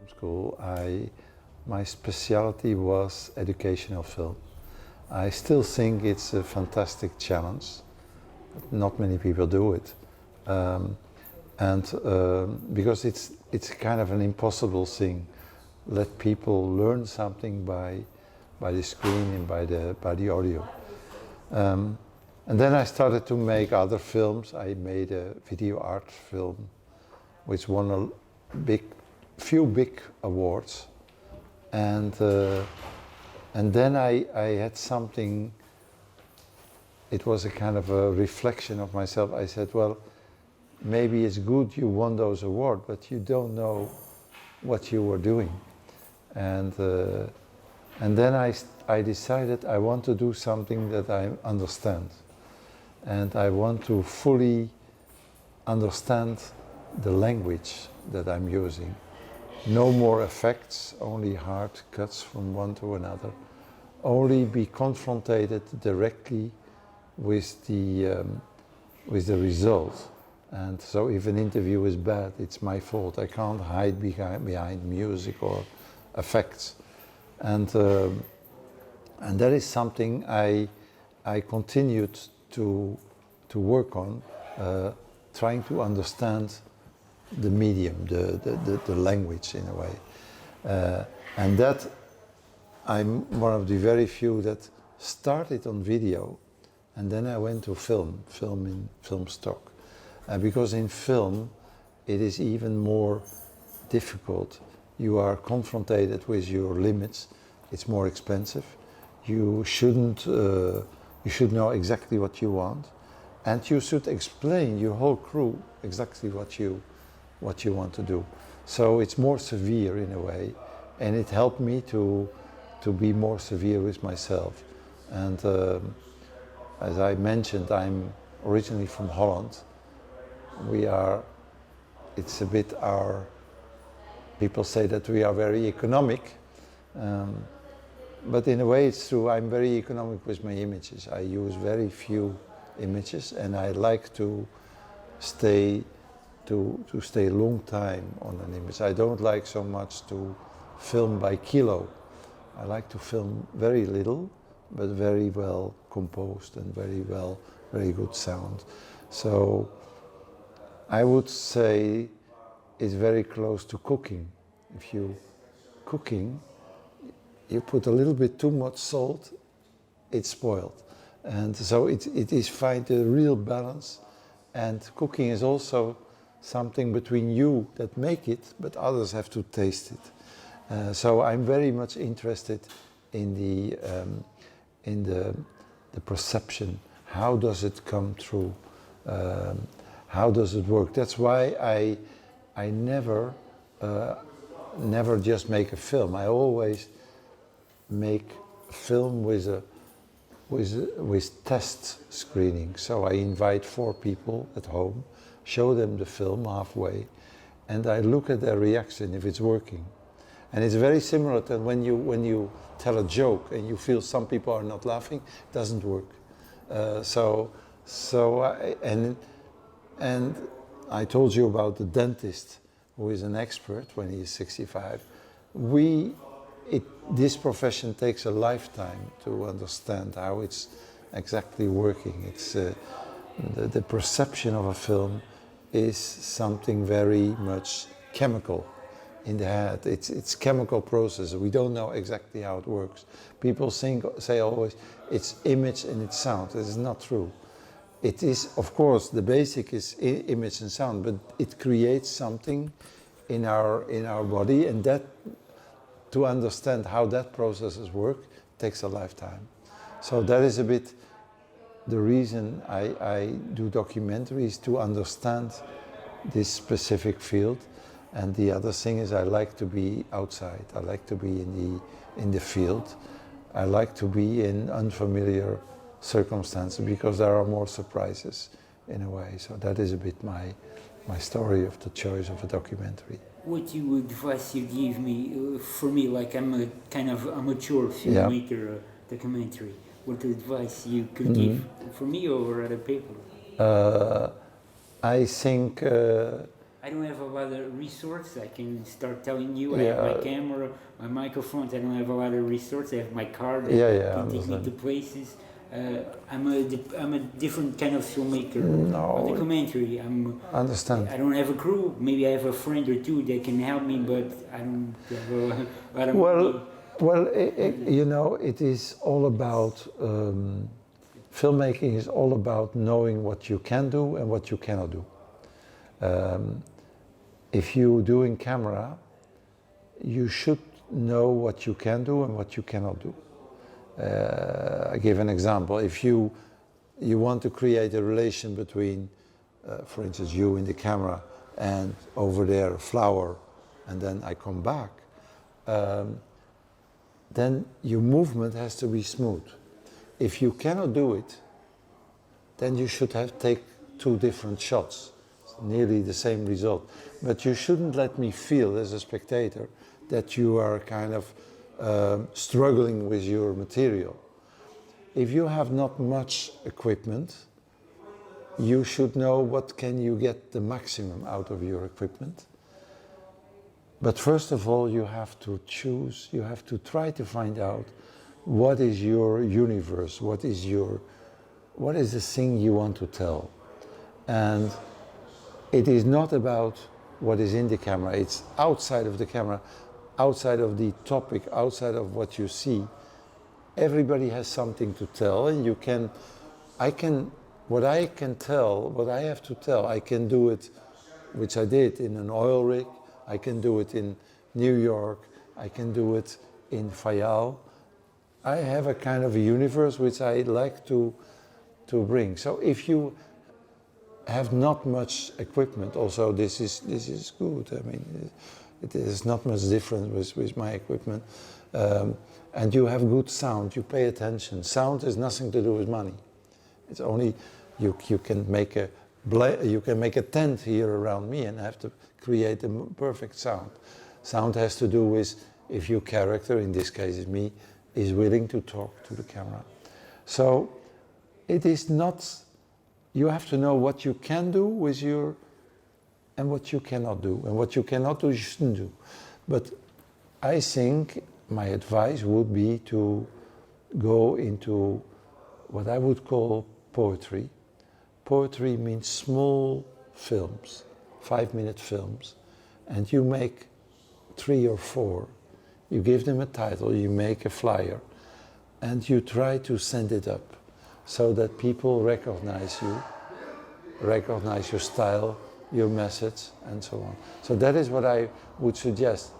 school, my specialty was educational film. I still think it's a fantastic challenge. Not many people do it. Because it's kind of an impossible thing. Let people learn something by the screen and by the audio. And then I started to make other films. I made a video art film, which won a few big awards. And then I had something. It was a kind of a reflection of myself. I said, well, maybe it's good you won those awards, but you don't know what you were doing. And then I decided I want to do something that I understand. And I want to fully understand the language that I'm using. No more effects, only hard cuts from one to another. Only be confronted directly with the result. And so if an interview is bad, it's my fault. I can't hide behind music or effects. And that is something I continued to work on, trying to understand the medium, the language in a way. And that I'm one of the very few that started on video, and then I went to film in film stock. Because in film, it is even more difficult. You are confronted with your limits. It's more expensive. You should know exactly what you want, and you should explain your whole crew exactly what you want to do. So it's more severe in a way, and it helped me to be more severe with myself. And as I mentioned, I'm originally from Holland. It's a bit people say that we are very economic, but in a way it's true. I'm very economic with my images. I use very few images, and I like to stay a long time on an image. I don't like so much to film by kilo. I like to film very little, but very well composed and very good sound. So I would say it's very close to cooking. If you put a little bit too much salt, it's spoiled. And so it is find a real balance. And cooking is also something between you that make it, but others have to taste it. So I'm very much interested in the perception. How does it come through? How does it work? That's why I never just make a film. I always make a film with test screening. So I invite 4 people at home, show them the film halfway, and I look at their reaction if it's working. And it's very similar to when you tell a joke and you feel some people are not laughing, it doesn't work. And I told you about the dentist who is an expert when he is 65. This profession takes a lifetime to understand how it's exactly working. It's the perception of a film is something very much chemical in the head. It's chemical process. We don't know exactly how it works. People say always it's image and it's sound. This is not true. It is, of course, the basic is image and sound, but it creates something in our body, and that to understand how that processes work takes a lifetime. So that is a bit the reason I do documentaries, to understand this specific field. And the other thing is I like to be outside. I like to be in the field. I like to be in unfamiliar circumstances because there are more surprises in a way. So that is a bit my story of the choice of a documentary. What advice you give me, for me, like I'm a kind of amateur filmmaker, documentary, what advice you could give for me or other people? I think... I don't have a lot of resources. I can start telling you. I Yeah. have my camera, my microphones. I don't have a lot of resources. I have my car that can take me to places. I'm a different kind of filmmaker. No. A documentary. I understand. I don't have a crew. Maybe I have a friend or two that can help me, but I don't have a lot of money. Well, you know, it is all about, filmmaking is all about knowing what you can do and what you cannot do. If you do in camera, you should know what you can do and what you cannot do. I give an example. If you want to create a relation between, for instance, you in the camera and over there a flower, and then I come back, then your movement has to be smooth. If you cannot do it, then you should take 2 different shots, nearly the same result. But you shouldn't let me feel as a spectator that you are kind of struggling with your material. If you have not much equipment, you should know what can you get the maximum out of your equipment. But first of all, you have to choose, you have to try to find out what is your universe, what is the thing you want to tell. And it is not about what is in the camera, it's outside of the camera, outside of the topic, outside of what you see. Everybody has something to tell, and what I have to tell, I can do it, which I did in an oil rig, I can do it in New York, I can do it in Fayal. I have a kind of a universe which I like to bring. So if you have not much equipment, also this is good. I mean, it is not much different with my equipment. And you have good sound, you pay attention. Sound has nothing to do with money. It's only, you can make a tent here around me and have to create a perfect sound. Sound has to do with if your character, in this case is me, is willing to talk to the camera. So it is not, you have to know what you can do with and what you cannot do. And what you cannot do, you shouldn't do. But I think my advice would be to go into what I would call poetry. Poetry means small films, 5-minute films, and you make 3 or 4. You give them a title, you make a flyer, and you try to send it up so that people recognize you, recognize your style, your message, and so on. So that is what I would suggest.